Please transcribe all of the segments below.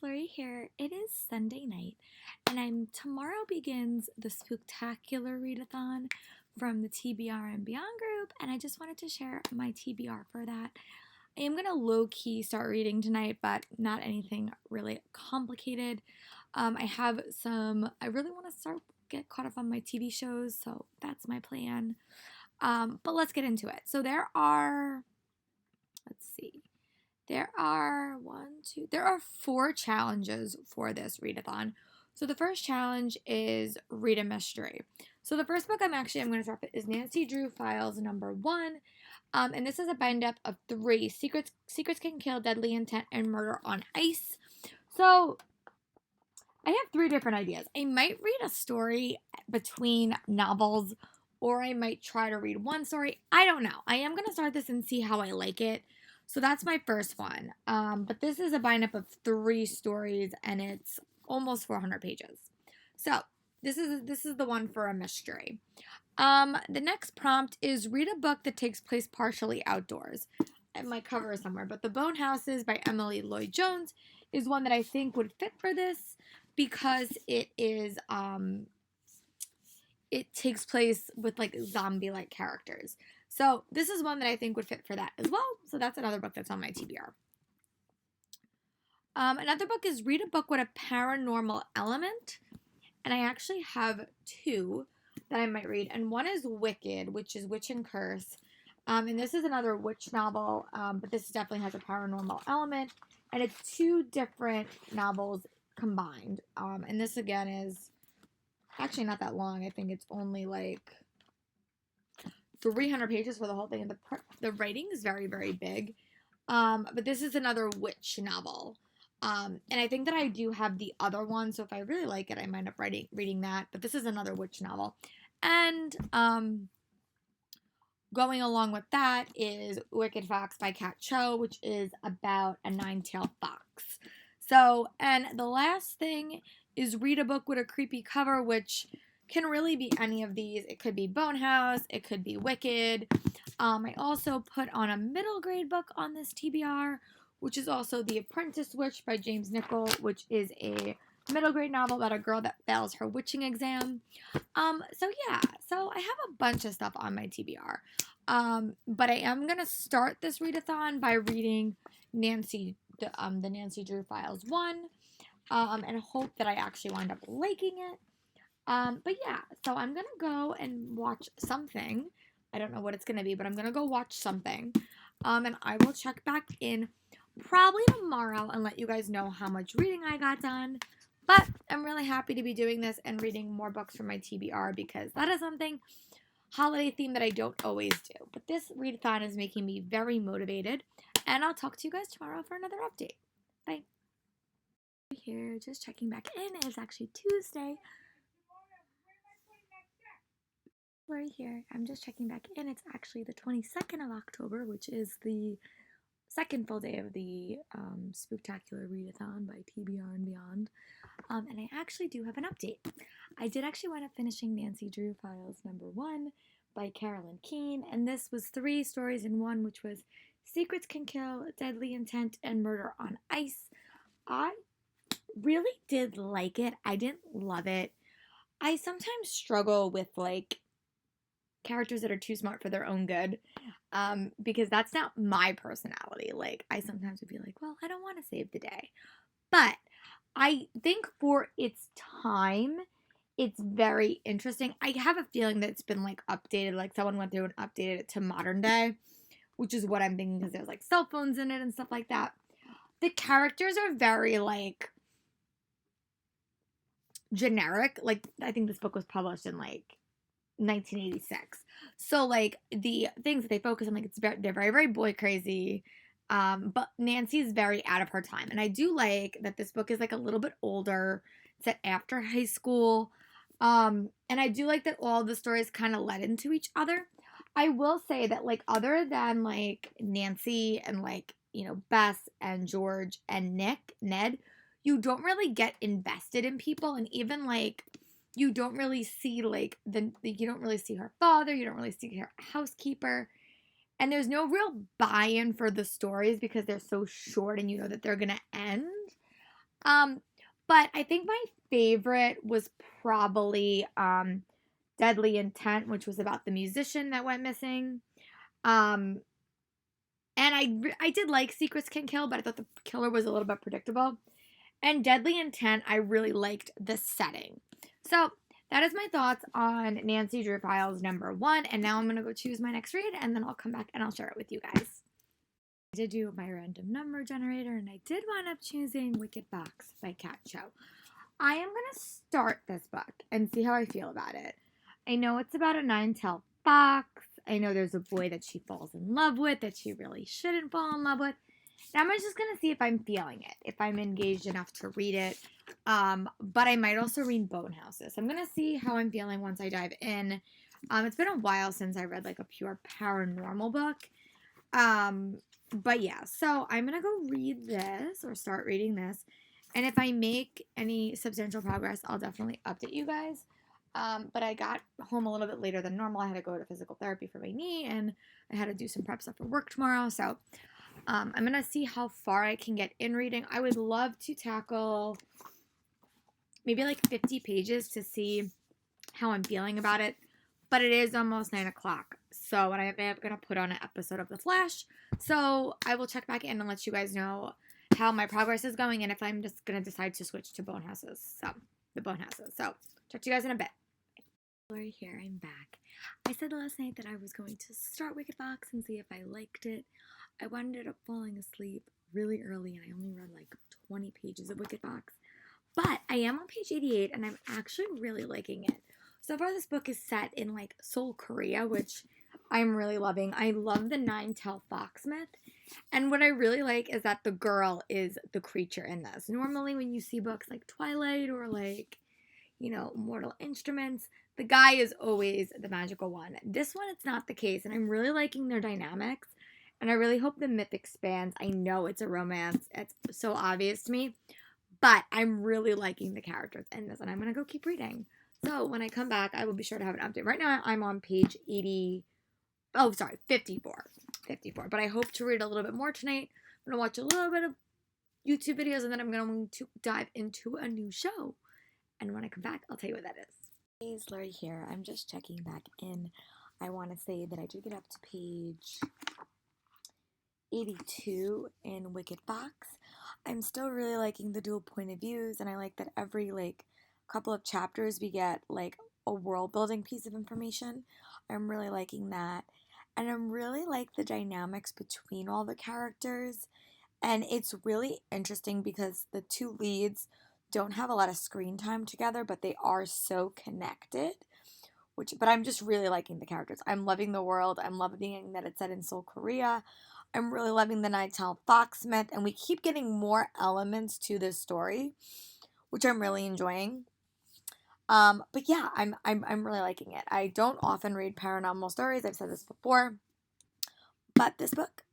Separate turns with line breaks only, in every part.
Lori here. It is Sunday night, and tomorrow begins the Spooktacular Readathon from the TBR and Beyond group, and I just wanted to share my TBR for that. I am gonna low-key start reading tonight, but not anything really complicated. I really want to get caught up on my TV shows, so that's my plan. But let's get into it. So let's see. There are 4 challenges for this readathon. So the first challenge is read a mystery. So the first book I'm going to start with is Nancy Drew Files number 1. And this is a bind up of 3 Secrets Can Kill, Deadly Intent, and Murder on Ice. So I have 3 different ideas. I might read a story between novels, or I might try to read one story. I don't know. I am going to start this and see how I like it. So that's my first one. But this is a bind up of 3 stories, and it's almost 400 pages. So this is the one for a mystery. The next prompt is read a book that takes place partially outdoors. I have my cover somewhere, but The Bone Houses by Emily Lloyd Jones is one that I think would fit for this because it takes place with like zombie-like characters. So this is one that I think would fit for that as well. So that's another book that's on my TBR. Another book is read a book with a paranormal element. And I actually have 2 that I might read. And one is Wicked, which is Witch and Curse. And this is another witch novel, but this definitely has a paranormal element. And it's 2 different novels combined. And this again is actually not that long. I think it's only like 300 pages for the whole thing, and the writing is very, very big. But this is another witch novel. And I think that I do have the other one, so if I really like it, I might end up reading that. But this is another witch novel. And going along with that is Wicked Fox by Kat Cho, which is about a 9-tailed fox. So, and the last thing is read a book with a creepy cover, which can really be any of these. It could be Bone House, it could be Wicked. I also put on a middle grade book on this TBR, which is also The Apprentice Witch by James Nichol, which is a middle grade novel about a girl that fails her witching exam. So I have a bunch of stuff on my TBR. But I am going to start this readathon by reading the Nancy Drew Files 1, and hope that I actually wind up liking it. But yeah, so I'm going to go and watch something. I don't know what it's going to be, but I'm going to go watch something. And I will check back in probably tomorrow and let you guys know how much reading I got done. But I'm really happy to be doing this and reading more books from my TBR because that is something holiday theme that I don't always do. But this readathon is making me very motivated. And I'll talk to you guys tomorrow for another update. Bye. Here, just checking back in. It's actually Tuesday. Lori here. I'm just checking back in. It's actually the 22nd of October, which is the second full day of the Spooktacular Readathon by TBR and Beyond. And I actually do have an update. I did actually wind up finishing Nancy Drew Files number 1 by Carolyn Keene, and this was 3 stories in one, which was Secrets Can Kill, Deadly Intent, and Murder on Ice. I really did like it. I didn't love it. I sometimes struggle with like characters that are too smart for their own good, because that's not my personality. Like, I sometimes would be like, well, I don't want to save the day. But I think for its time, it's very interesting. I have a feeling that it's been like updated, like someone went through and updated it to modern day, which is what I'm thinking because there's like cell phones in it and stuff like that. The characters are very like generic. Like, I think this book was published in like 1986. So like the things that they focus on, like they're very, very boy crazy. But Nancy's very out of her time. And I do like that this book is like a little bit older, set after high school. And I do like that all the stories kind of led into each other. I will say that like other than like Nancy and like, Bess and George and Ned, you don't really get invested in people. And even like you don't really see like you don't really see her father, you don't really see her housekeeper. And there's no real buy-in for the stories because they're so short and you know that they're going to end. But I think my favorite was probably Deadly Intent, which was about the musician that went missing. Um, and I did like Secrets Can Kill, but I thought the killer was a little bit predictable. And Deadly Intent, I really liked the setting. So that is my thoughts on Nancy Drew Files #1. And now I'm going to go choose my next read, and then I'll come back and I'll share it with you guys. I did do my random number generator, and I did wind up choosing Wicked Fox by Kat Cho. I am going to start this book and see how I feel about it. I know it's about a nine-tailed fox. I know there's a boy that she falls in love with that she really shouldn't fall in love with. And I'm just going to see if I'm feeling it, if I'm engaged enough to read it. But I might also read Bone Houses. I'm going to see how I'm feeling once I dive in. It's been a while since I read like a pure paranormal book. But yeah, so I'm going to go read this or start reading this. And if I make any substantial progress, I'll definitely update you guys. But I got home a little bit later than normal. I had to go to physical therapy for my knee, and I had to do some prep stuff for work tomorrow. So I'm going to see how far I can get in reading. I would love to tackle maybe like 50 pages to see how I'm feeling about it. But it is almost 9 o'clock. So I am going to put on an episode of The Flash. So I will check back in and let you guys know how my progress is going and if I'm just going to decide to switch to Bone Houses. So, the Bone Houses. So, talk to you guys in a bit. Lori here, I'm back. I said last night that I was going to start Wicked Fox and see if I liked it. I wound up falling asleep really early and I only read like 20 pages of Wicked Fox. But I am on page 88 and I'm actually really liking it. So far, this book is set in like Seoul, Korea, which I'm really loving. I love the nine-tailed fox myth. And what I really like is that the girl is the creature in this. Normally, when you see books like Twilight or like, Mortal Instruments, the guy is always the magical one. This one, it's not the case. And I'm really liking their dynamics. And I really hope the myth expands. I know it's a romance. It's so obvious to me. But I'm really liking the characters in this. And I'm going to go keep reading. So when I come back, I will be sure to have an update. Right now, I'm on page 54. But I hope to read a little bit more tonight. I'm going to watch a little bit of YouTube videos, and then I'm going to dive into a new show. And when I come back, I'll tell you what that is. Hey, it's Lori here. I'm just checking back in. I want to say that I did get up to page 82 in Wicked Fox. I'm still really liking the dual point of views, and I like that every couple of chapters we get a world building piece of information. I'm really liking that. And I'm really like the dynamics between all the characters. And it's really interesting because the two leads don't have a lot of screen time together, but they are so connected. But I'm just really liking the characters. I'm loving the world. I'm loving that it's set in Seoul, Korea. I'm really loving the nine-tailed fox myth, and we keep getting more elements to this story, which I'm really enjoying. But yeah, I'm really liking it. I don't often read paranormal stories. I've said this before, but this book,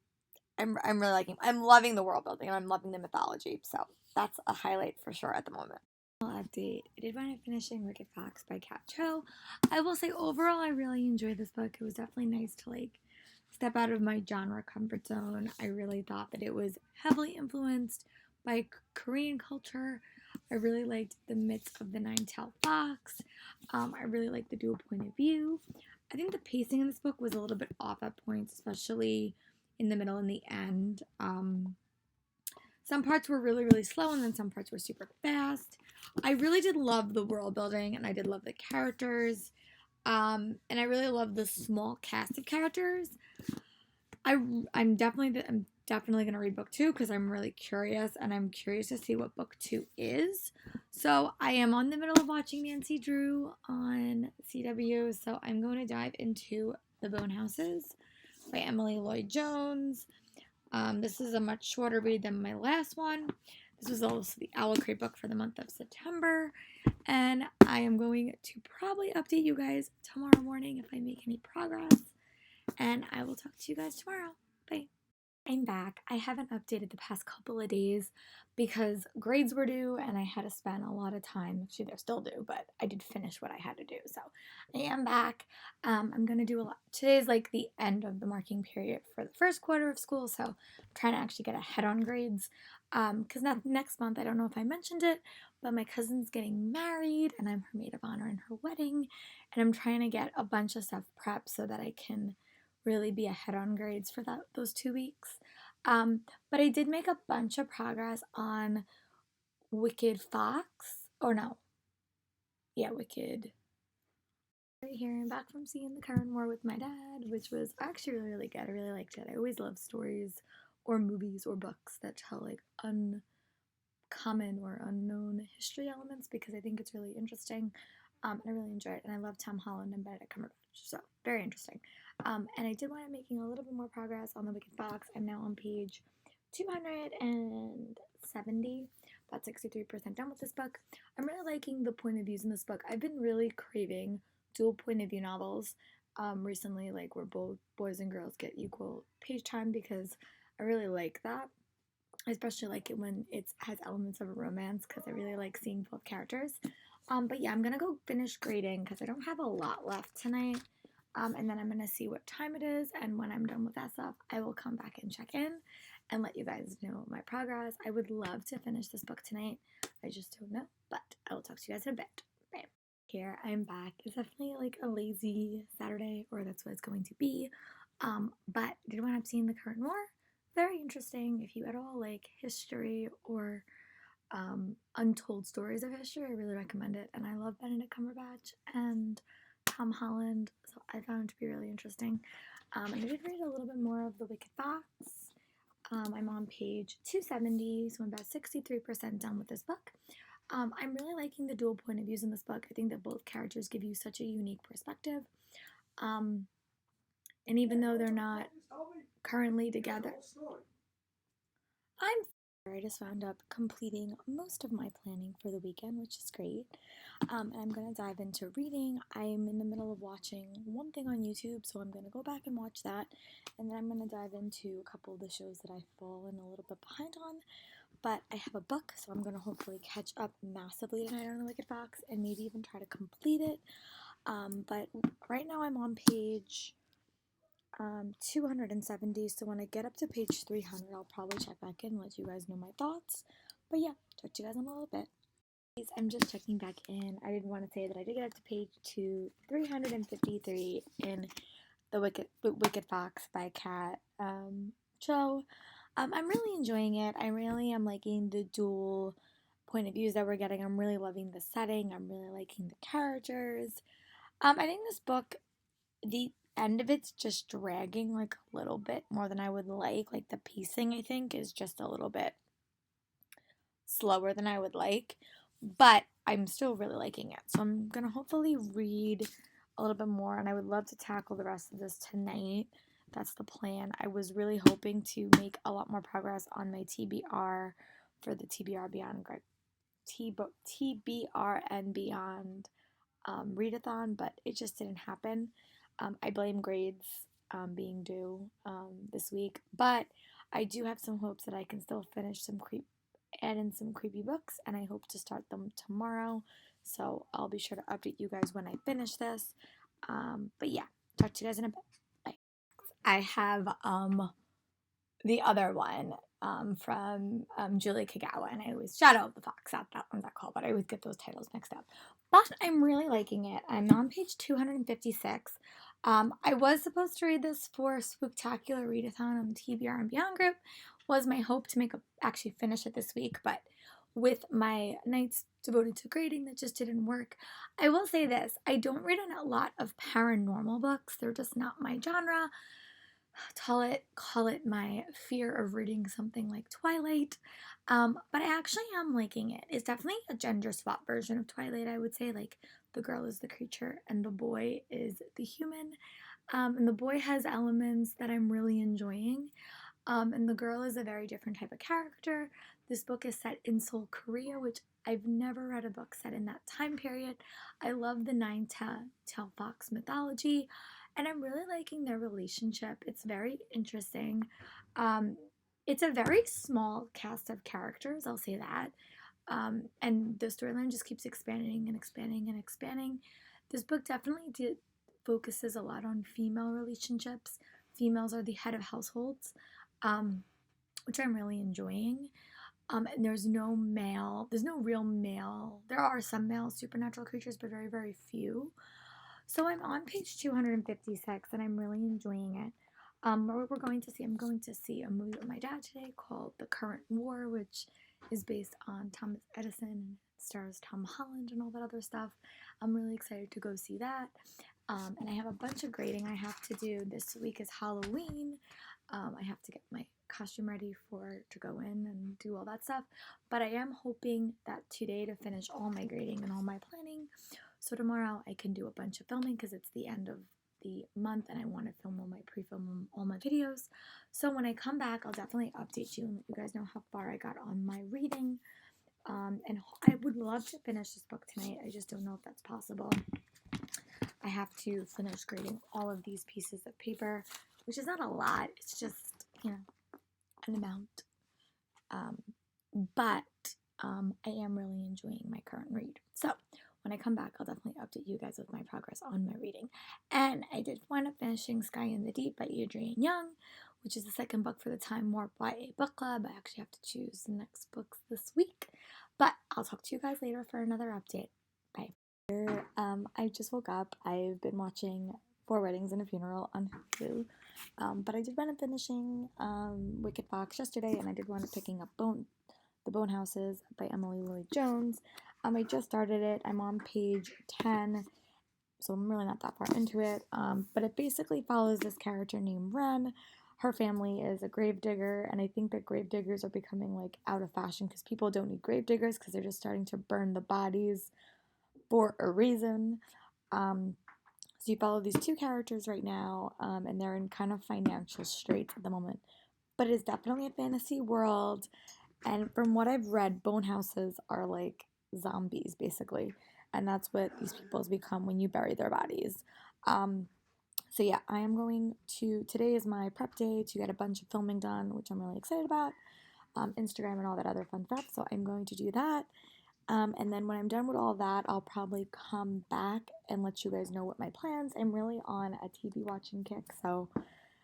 I'm really liking. I'm loving the world building, and I'm loving the mythology. So that's a highlight for sure at the moment. Update. I did wind up finishing Wicked Fox by Kat Cho. I will say overall, I really enjoyed this book. It was definitely nice to step out of my genre comfort zone. I really thought that it was heavily influenced by Korean culture. I really liked the myths of the nine-tailed fox. I really liked the dual point of view. I think the pacing in this book was a little bit off at points, especially in the middle and the end. Some parts were really, really slow, and then some parts were super fast. I really did love the world building, and I did love the characters. And I really love the small cast of characters. I'm definitely going to read book 2 because I'm really curious, and I'm curious to see what book 2 is. So I am on the middle of watching Nancy Drew on CW, so I'm going to dive into The Bone Houses by Emily Lloyd Jones. This is a much shorter read than my last one. This was also the Owl Crate book for the month of September, and I am going to probably update you guys tomorrow morning if I make any progress, and I will talk to you guys tomorrow. Bye. I'm back. I haven't updated the past couple of days because grades were due and I had to spend a lot of time. Actually, they're still due, but I did finish what I had to do. So I am back. I'm going to do a lot. Today's like the end of the marking period for the first quarter of school. So I'm trying to actually get ahead on grades. Because next month, I don't know if I mentioned it, but my cousin's getting married and I'm her maid of honor in her wedding. And I'm trying to get a bunch of stuff prepped so that I can really be ahead on grades for those 2 weeks. But I did make a bunch of progress on Wicked Fox. Or no. Yeah, Wicked. Right here, I'm back from seeing the current war with my dad, which was actually really, really good. I really liked it. I always love stories or movies or books that tell like uncommon or unknown history elements because I think it's really interesting. And I really enjoy it. And I love Tom Holland and Benedict Cumberbatch. So, very interesting. And I did wind up making a little bit more progress on the Wicked Fox. I'm now on page 270, about 63% done with this book. I'm really liking the point of views in this book. I've been really craving dual point of view novels recently, like where both boys and girls get equal page time because I really like that. I especially like it when it has elements of a romance because I really like seeing both characters. But yeah, I'm gonna go finish grading because I don't have a lot left tonight. And then I'm gonna see what time it is, and when I'm done with that stuff, I will come back and check in and let you guys know my progress. I would love to finish this book tonight. I just don't know, but I will talk to you guys in a bit. Bye. Here, I'm back. It's definitely like a lazy Saturday, or that's what it's going to be. But did wind up seeing The Current War. Very interesting. If you at all like history or untold stories of history, I really recommend it. And I love Benedict Cumberbatch and Tom Holland, so I found it to be really interesting. And I did read a little bit more of The Wicked Fox. I'm on page 270, so I'm about 63% done with this book. I'm really liking the dual point of views in this book. I think that both characters give you such a unique perspective. And even though they're not currently together, I just wound up completing most of my planning for the weekend, which is great. And I'm going to dive into reading. I'm in the middle of watching one thing on YouTube, so I'm going to go back and watch that. And then I'm going to dive into a couple of the shows that I've fallen a little bit behind on. But I have a book, so I'm going to hopefully catch up massively tonight on The Wicked Fox and maybe even try to complete it. But right now I'm on page 270, so when I get up to page 300, I'll probably check back in and let you guys know my thoughts. But yeah, talk to you guys in a little bit. I'm just checking back in. I didn't want to say that I did get up to page 353 in the Wicked Fox by Kat Cho. I'm really enjoying it. I really am liking the dual point of views that we're getting. I'm really loving the setting. I'm really liking the characters. I think this book, the end of it's just dragging like a little bit more than I would like. Like the pacing, I think, is just a little bit slower than I would like, but I'm still really liking it. So I'm gonna hopefully read a little bit more, and I would love to tackle the rest of this tonight. That's the plan. I was really hoping to make a lot more progress on my TBR for the TBR Beyond TBR and Beyond readathon, but it just didn't happen. I blame grades being due this week, but I do have some hopes that I can still finish add in some creepy books, and I hope to start them tomorrow. So I'll be sure to update you guys when I finish this. But yeah, talk to you guys in a bit. Bye. I have the other one from Julie Kagawa, and I always Shadow of the Fox. That one's not called, but I always get those titles mixed up. But I'm really liking it. I'm on page 256. I was supposed to read this for Spooktacular Readathon on the TBR and Beyond group. Was my hope to actually finish it this week, but with my nights devoted to grading, that just didn't work. I will say this: I don't read a lot of paranormal books. They're just not my genre. Call it my fear of reading something like Twilight. But I actually am liking it. It's definitely a gender swap version of Twilight, I would say. Like the girl is the creature and the boy is the human. And the boy has elements that I'm really enjoying. And the girl is a very different type of character. This book is set in Seoul, Korea, which I've never read a book set in that time period. I love the Nine-Tailed Fox mythology. and I'm really liking their relationship. It's very interesting. Um, it's a very small cast of characters, I'll say that. And the storyline just keeps expanding and expanding and expanding. This book definitely focuses a lot on female relationships. Females are the head of households, um, which I'm really enjoying. And there's no real male. There are some male supernatural creatures, but very, very few. So I'm on page 256 and I'm really enjoying it. We're going to see, I'm going to see a movie with my dad today called The Current War, which is based on Thomas Edison and stars Tom Holland and all that other stuff. I'm really excited to go see that. And I have a bunch of grading I have to do. This week is Halloween. I have to get my costume ready to go in and do all that stuff. But I am hoping that today to finish all my grading and all my planning. So tomorrow I can do a bunch of filming because it's the end of the month and I want to film all my videos. So when I come back, I'll definitely update you and let you guys know how far I got on my reading. And I would love to finish this book tonight. I just don't know if that's possible. I have to finish grading all of these pieces of paper, which is not a lot. It's just, an amount. But I am really enjoying my current read. So when I come back, I'll definitely update you guys with my progress on my reading. And I did wind up finishing Sky in the Deep by Adrienne Young, which is the second book for the Time Warp YA Book Club. I actually have to choose the next books this week. But I'll talk to you guys later for another update. Bye. I just woke up. I've been watching 4 Weddings and a Funeral on Hulu. But I did wind up finishing Wicked Fox yesterday, and I did wind up picking up The Bone Houses by Emily Lloyd Jones. I just started it. I'm on page 10, so I'm really not that far into it. But it basically follows this character named Wren. Her family is a gravedigger, and I think that gravediggers are becoming like out of fashion because people don't need gravediggers because they're just starting to burn the bodies for a reason. So you follow these 2 characters right now, and they're in kind of financial straits at the moment. But it's definitely a fantasy world, and from what I've read, bone houses are like zombies, basically. And that's what these people's become when you bury their bodies. So yeah, I am going to, today is my prep day to get a bunch of filming done, which I'm really excited about. Instagram and all that other fun stuff. So I'm going to do that. And then when I'm done with all that, I'll probably come back and let you guys know what my plans. I'm really on a TV watching kick, so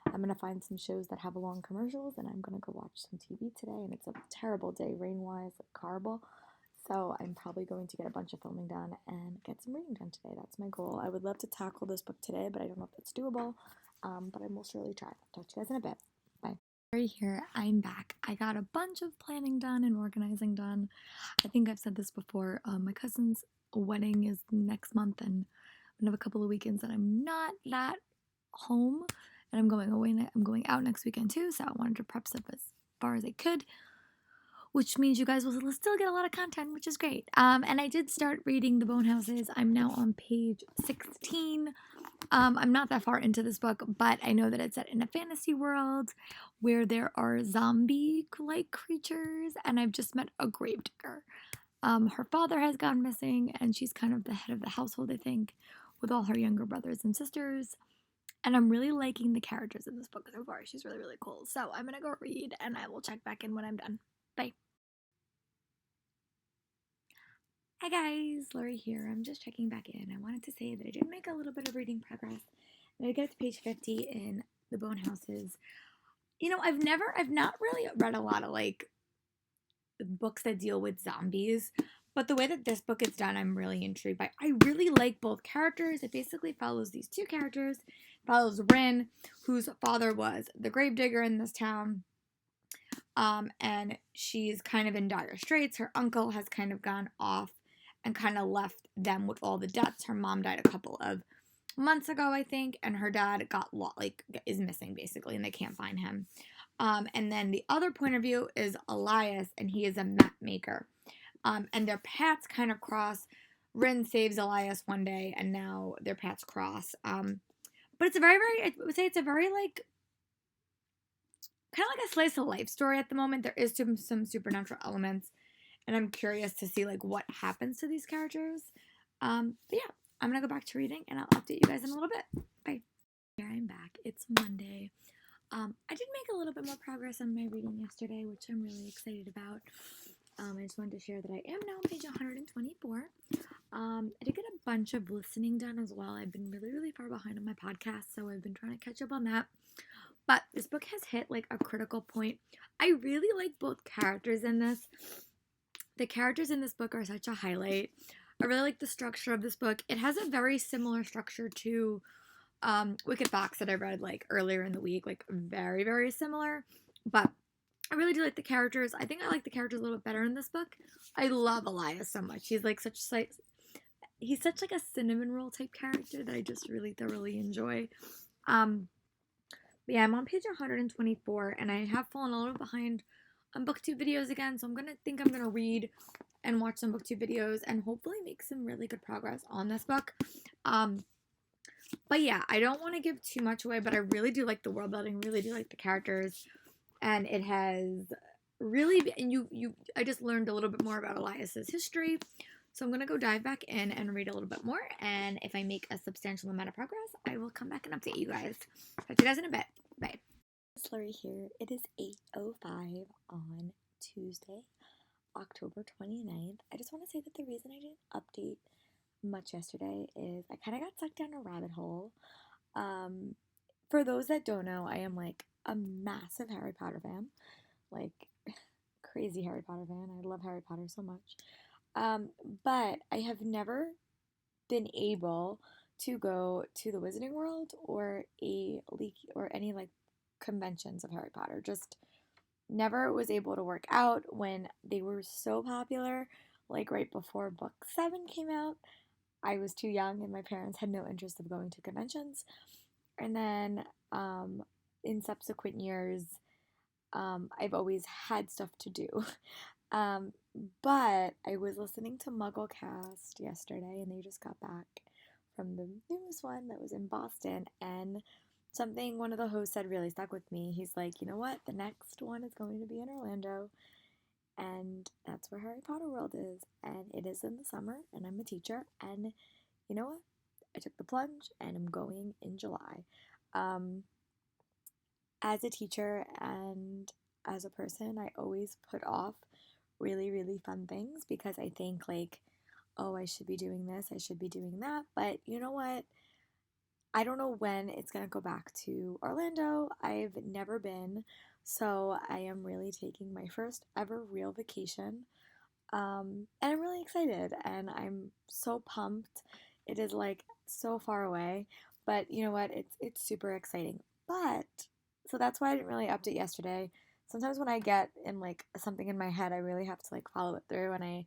I'm going to find some shows that have long commercials, and I'm going to go watch some TV today, and it's a terrible day rain-wise, like horrible. So I'm probably going to get a bunch of filming done and get some reading done today. That's my goal. I would love to tackle this book today, but I don't know if that's doable, but I will surely try. Talk to you guys in a bit. Bye. Right here, I'm back. I got a bunch of planning done and organizing done. I think I've said this before. My cousin's wedding is next month, and I have a couple of weekends that I'm not that home, and I'm going away. I'm going out next weekend too, so I wanted to prep stuff as far as I could, which means you guys will still get a lot of content, which is great. And I did start reading The Bone Houses. I'm now on page 16. I'm not that far into this book, but I know that it's set in a fantasy world where there are zombie-like creatures, and I've just met a gravedigger. Her father has gone missing, and she's kind of the head of the household, I think, with all her younger brothers and sisters. And I'm really liking the characters in this book so far. She's really, really cool. So I'm going to go read, and I will check back in when I'm done. Bye. Hi guys, Lori here. I'm just checking back in. I wanted to say that I did make a little bit of reading progress. And I get to page 50 in The Bone Houses. I've not really read a lot of like books that deal with zombies, but the way that this book is done, I'm really intrigued by. I really like both characters. It basically follows these 2 characters. It follows Wren, whose father was the gravedigger in this town. And she's kind of in dire straits. Her uncle has kind of gone off and kind of left them with all the debts. Her mom died a couple of months ago, I think, and her dad is missing basically, and they can't find him. And then the other point of view is Elias, and he is a map maker. And their paths kind of cross. Wren saves Elias one day, and now their paths cross. But it's I would say it's a very like kind of like a slice of life story at the moment. There is some supernatural elements, and I'm curious to see like what happens to these characters. But yeah, I'm gonna go back to reading, and I'll update you guys in a little bit. Bye. It's Monday. I did make a little bit more progress on my reading yesterday, which I'm really excited about. I just wanted to share that I am now on page 124. I did get a bunch of listening done as well. I've been really, really far behind on my podcast, so I've been trying to catch up on that. But this book has hit like a critical point. I really like both characters in this. The characters in this book are such a highlight. I really like the structure of this book. It has a very similar structure to Wicked Fox that I read like earlier in the week, like very, very similar. But I really do like the characters. I think I like the characters a little bit better in this book. I love Elias so much. He's such like a cinnamon roll type character that I just really thoroughly enjoy. But yeah, I'm on page 124 and I have fallen a little behind on booktube videos again, so I'm gonna read and watch some booktube videos and hopefully make some really good progress on this book. But yeah, I don't want to give too much away, but I really do like the world building, really do like the characters, and it has really and I just learned a little bit more about Elias's history. So I'm going to go dive back in and read a little bit more, and if I make a substantial amount of progress, I will come back and update you guys. Talk to you guys in a bit. Bye.
It's Lori here. It is 8:05 on Tuesday, October 29th. I just want to say that the reason I didn't update much yesterday is I kind of got sucked down a rabbit hole. For those that don't know, I am like a massive Harry Potter fan, like crazy Harry Potter fan. I love Harry Potter so much. But I have never been able to go to the Wizarding World or any like conventions of Harry Potter. Just never was able to work out when they were so popular, like right before book 7 came out. I was too young and my parents had no interest of going to conventions. And then in subsequent years, I've always had stuff to do. But I was listening to MuggleCast yesterday and they just got back from the newest one that was in Boston, and something one of the hosts said really stuck with me. He's like, you know what? The next one is going to be in Orlando, and that's where Harry Potter World is, and it is in the summer, and I'm a teacher, and you know what? I took the plunge, and I'm going in July. As a teacher and as a person, I always put off really, really fun things because I think like, oh, I should be doing this, I should be doing that, but you know what? I don't know when it's going to go back to Orlando. I've never been, so I am really taking my first ever real vacation. And I'm really excited and I'm so pumped. It is like so far away, but you know what? It's super exciting. But so that's why I didn't really update yesterday. Sometimes when I get in like something in my head, I really have to like follow it through, and I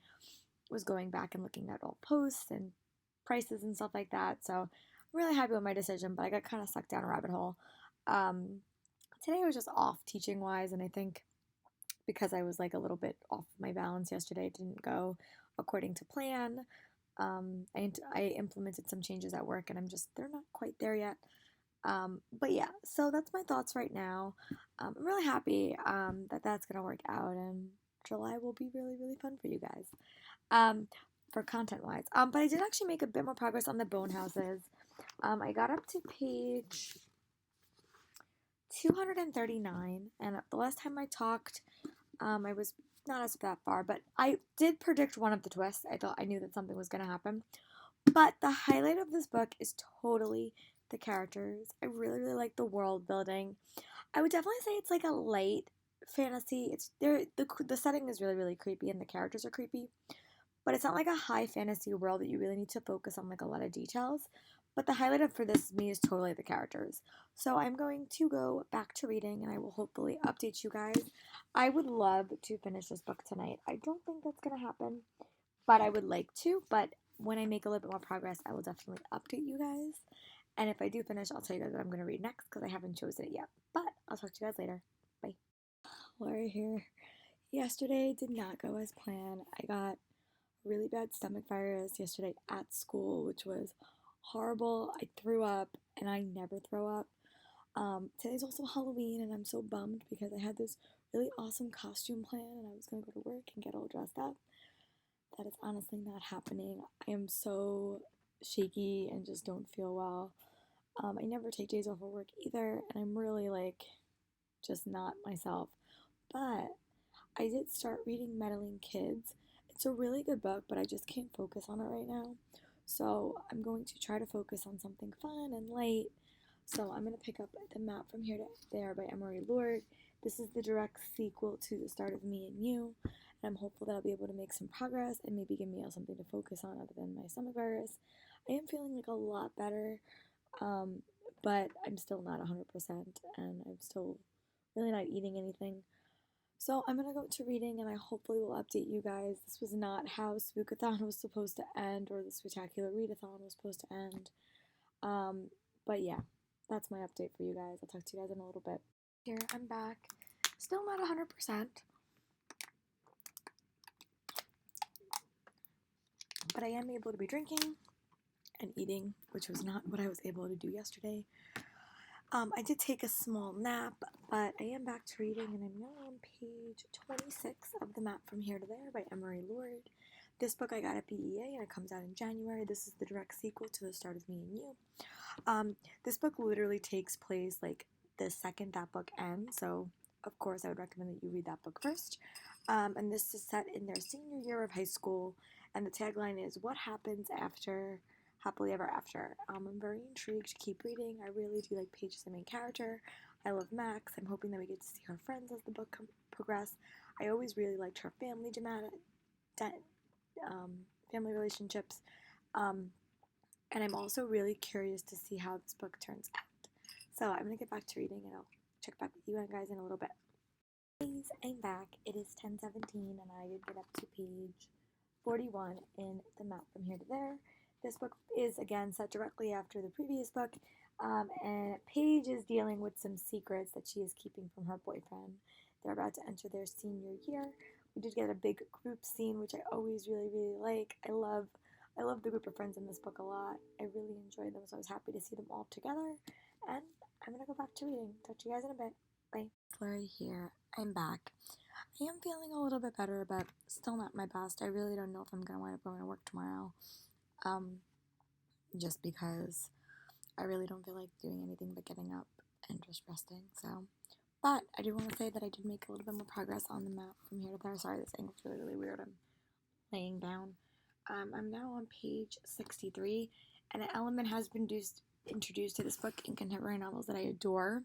was going back and looking at old posts and prices and stuff like that. So I'm really happy with my decision, but I got kind of sucked down a rabbit hole. Um, Today was just off teaching wise, and I think because I was like a little bit off my balance yesterday, it didn't go according to plan. I implemented some changes at work, and they're not quite there yet. But yeah, so that's my thoughts right now. I'm really happy that that's gonna work out, and July will be really, really fun for you guys. For content wise. But I did actually make a bit more progress on the bone houses. I got up to page 239, and the last time I talked, I was not as that far, but I did predict one of the twists. I knew that something was going to happen. But the highlight of this book is totally the characters. I really, really like the world building. I would definitely say it's like a light fantasy. The setting is really, really creepy, and the characters are creepy. But it's not like a high fantasy world that you really need to focus on like a lot of details. But the highlight for this me is totally the characters. So I'm going to go back to reading and I will hopefully update you guys. I would love to finish this book tonight. I don't think that's going to happen, but I would like to. But when I make a little bit more progress, I will definitely update you guys. And if I do finish, I'll tell you guys what I'm going to read next because I haven't chosen it yet. But I'll talk to you guys later. Bye. Laura here. Yesterday did not go as planned. I got really bad stomach virus yesterday at school, which was horrible. I threw up, and I never throw up. Today's also Halloween, and I'm so bummed because I had this really awesome costume plan, and I was gonna go to work and get all dressed up. That is honestly not happening. I am so shaky and just don't feel well. I never take days off of work either, and I'm really like just not myself. But I did start reading Meddling Kids. It's a really good book, but I just can't focus on it right now. So I'm going to try to focus on something fun and light. So I'm going to pick up The Map from Here to There by Emery Lord. This is the direct sequel to The Start of Me and You, and I'm hopeful that I'll be able to make some progress and maybe give me something to focus on other than my stomach virus. I am feeling like a lot better, um, but I'm still not 100%, and I'm still really not eating anything. So I'm gonna go to reading, and I hopefully will update you guys. This was not how Spookathon was supposed to end, or the Spectacular Readathon was supposed to end. Um, but yeah, that's my update for you guys. I'll talk to you guys in a little bit. Here, I'm back. Still not 100%, but I am able to be drinking and eating, which was not what I was able to do yesterday. I did take a small nap, but I am back to reading, and I'm now on page 26 of The Map from Here to There by Emery Lord. This book I got at BEA, and it comes out in January. This is the direct sequel to The Start of Me and You. This book literally takes place like the second that book ends, so of course I would recommend that you read that book first. And this is set in their senior year of high school, and the tagline is "What happens after happily ever after." I'm very intrigued to keep reading. I really do like Paige as the main character. I love Max. I'm hoping that we get to see her friends as the book progress. I always really liked her family relationships. And I'm also really curious to see how this book turns out. So I'm going to get back to reading, and I'll check back with you guys in a little bit. Guys, I'm back. It is 10:17, and I did get up to page 41 in The Map from Here to There. This book is again set directly after the previous book, and Paige is dealing with some secrets that she is keeping from her boyfriend. They're about to enter their senior year. We did get a big group scene, which I always really like. I love the group of friends in this book a lot. I really enjoyed them, so I was happy to see them all together. And I'm gonna go back to reading. Talk to you guys in a bit. Bye. Flurry here. I'm back. I am feeling a little bit better, but still not my best. I really don't know if I'm gonna wind up going to work tomorrow. Just because I really don't feel like doing anything but getting up and just resting. So, but I do want to say that I did make a little bit more progress on The Map from Here to There. Sorry, this angle's really weird. I'm laying down. I'm now on page 63, and an element has been introduced to this book in contemporary novels that I adore,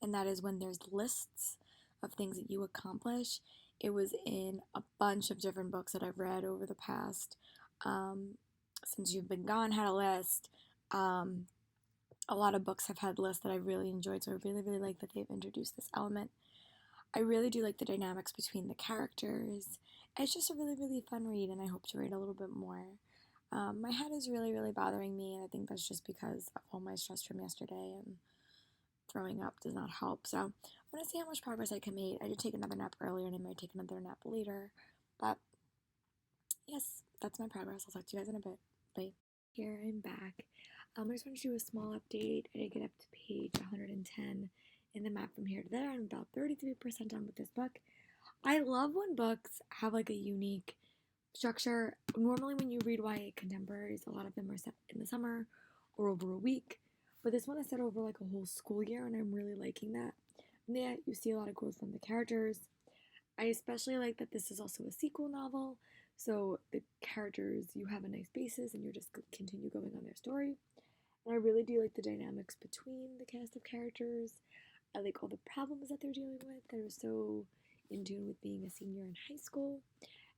and that is when there's lists of things that you accomplish. It was in a bunch of different books that I've read over the past. Since You've Been Gone had a list. A lot of books have had lists that I really enjoyed, so I really like that they've introduced this element. I really do like the dynamics between the characters. It's just a really fun read, and I hope to read a little bit more. My head is really bothering me, and I think that's just because of all my stress from yesterday, and throwing up does not help. So I'm going to see how much progress I can make. I did take another nap earlier, and I might take another nap later. But yes, that's my progress. I'll talk to you guys in a bit. Bye. Here, I'm back. I just want to do a small update. I did get up to page 110 in The Map from Here to There. I'm about 33% done with this book. I love when books have like a unique structure. Normally when you read YA contemporaries, a lot of them are set in the summer or over a week. But this one is set over like a whole school year, and I'm really liking that. And yeah, you see a lot of growth from the characters. I especially like that this is also a sequel novel, so the characters, you have a nice basis and you're just continue going on their story. And I really do like the dynamics between the cast of characters. I like all the problems that they're dealing with. They're so in tune with being a senior in high school.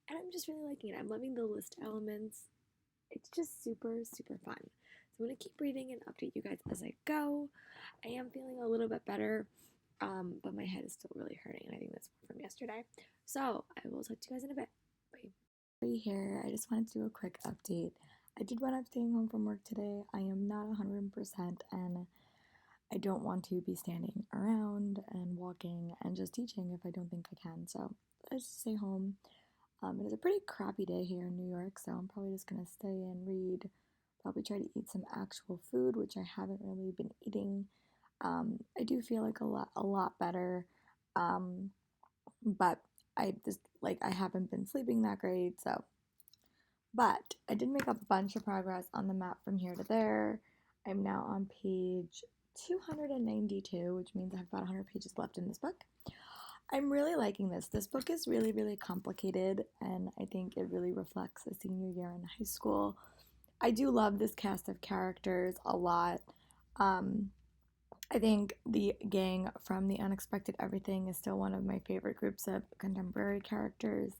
And I'm just really liking it. I'm loving the list elements. It's just super fun. So I'm going to keep reading and update you guys as I go. I am feeling a little bit better, but my head is still really hurting, and I think that's from yesterday. So I will talk to you guys in a bit. Bye. Here, I just wanted to do a quick update. I did wind up staying home from work today. I am not 100%, and I don't want to be standing around and walking and just teaching if I don't think I can. So I just stay home. It is a pretty crappy day here in New York, so I'm probably just gonna stay and read. Probably try to eat some actual food, which I haven't really been eating. I do feel like a lot better, but I haven't been sleeping that great. So, but I did make a bunch of progress on The Map from Here to There. I'm now on page 292, which means I have about 100 pages left in this book. I'm really liking this. This book is really, really complicated, and I think it really reflects a senior year in high school. I do love this cast of characters a lot. I think the gang from The Unexpected Everything is still one of my favorite groups of contemporary characters.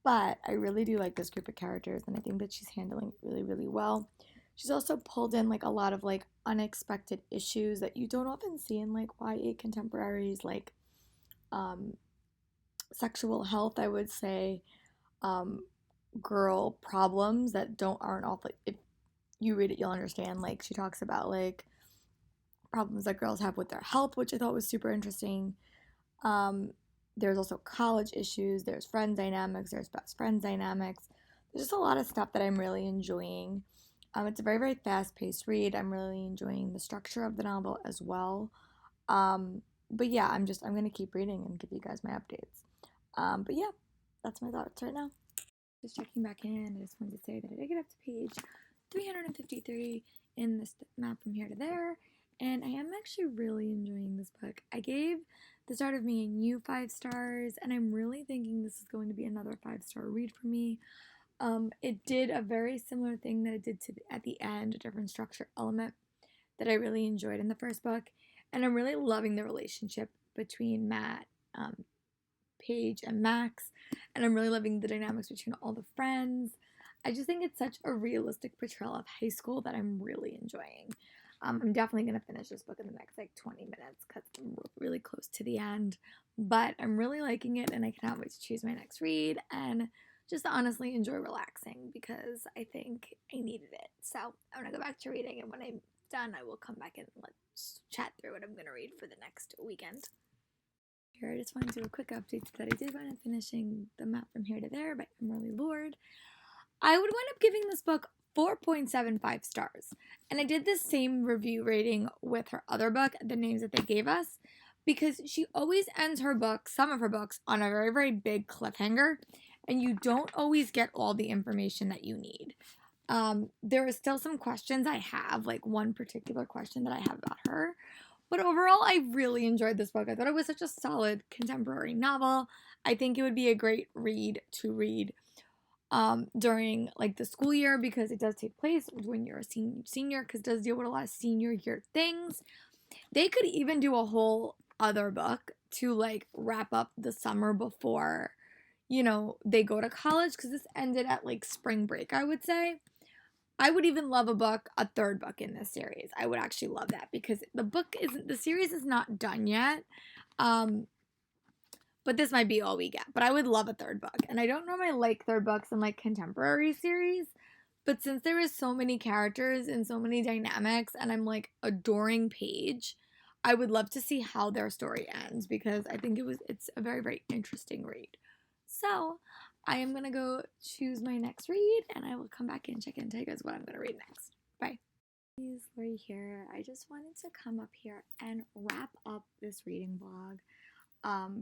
But I really do like this group of characters, and I think that she's handling it really, really well. She's also pulled in like a lot of like unexpected issues that you don't often see in like YA contemporaries, like um, sexual health, I would say, um, girl problems that don't aren't all like if you read it, you'll understand. Like she talks about like problems that girls have with their health, which I thought was super interesting. Um, there's also college issues, there's friend dynamics, there's best friend dynamics. There's just a lot of stuff that I'm really enjoying. It's a very, very fast paced read. I'm really enjoying the structure of the novel as well. Um, but yeah, I'm gonna keep reading and give you guys my updates. But yeah, that's my thoughts right now. Just checking back in, I just wanted to say that I did get up to page 353 in this map from here to there, and I am actually really enjoying this book. I gave The Start of Me and You 5 stars, and I'm really thinking this is going to be another 5-star read for me. It did a very similar thing that it did at the end, a different structure element that I really enjoyed in the first book, and I'm really loving the relationship between Matt, Paige, and Max, and I'm really loving the dynamics between all the friends. I just think it's such a realistic portrayal of high school that I'm really enjoying. I'm definitely going to finish this book in the next like 20 minutes because I'm really close to the end, but I'm really liking it, and I cannot wait to choose my next read and just honestly enjoy relaxing because I think I needed it. So I'm going to go back to reading, and when I'm done, I will come back and let's chat through what I'm going to read for the next weekend. Here, I just want to do a quick update that I did wind up finishing The Map from Here to There by Emily Lord. I would wind up giving this book 4.75 stars. And I did the same review rating with her other book, The Names That They Gave Us, because she always ends her book, some of her books, on a very, very big cliffhanger, and you don't always get all the information that you need. There are still some questions I have, like one particular question that I have about her. But overall, I really enjoyed this book. I thought it was such a solid contemporary novel. I think it would be a great read to read during like the school year because it does take place when you're a senior because it does deal with a lot of senior year things. They could even do a whole other book to like wrap up the summer before, they go to college because this ended at like spring break, I would say. I would even love a third book in this series. I would actually love that because the series is not done yet. But this might be all we get. But I would love a third book. And I don't normally like third books in like contemporary series. But since there is so many characters and so many dynamics, and I'm like adoring Paige, I would love to see how their story ends because I think it's a very, very interesting read. So I am gonna go choose my next read and I will come back and check in and tell you guys what I'm gonna read next. Bye. Please, Lori here. I just wanted to come up here and wrap up this reading vlog.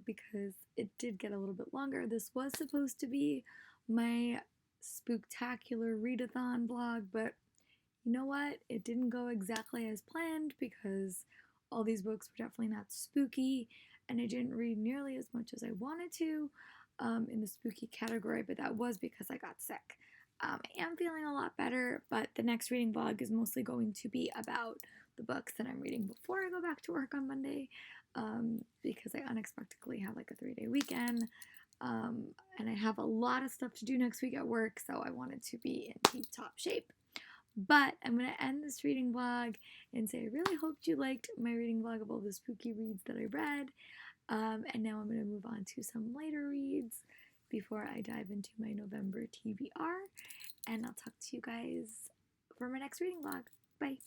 Because it did get a little bit longer. This was supposed to be my spooktacular readathon vlog, but you know what? It didn't go exactly as planned because all these books were definitely not spooky, and I didn't read nearly as much as I wanted to in the spooky category, but that was because I got sick. I am feeling a lot better, but the next reading vlog is mostly going to be about the books that I'm reading before I go back to work on Monday. Because I unexpectedly have like a 3-day weekend, and I have a lot of stuff to do next week at work, so I wanted to be in tip-top shape. But I'm going to end this reading vlog and say I really hoped you liked my reading vlog of all the spooky reads that I read, and now I'm going to move on to some lighter reads before I dive into my November TBR, and I'll talk to you guys for my next reading vlog. Bye!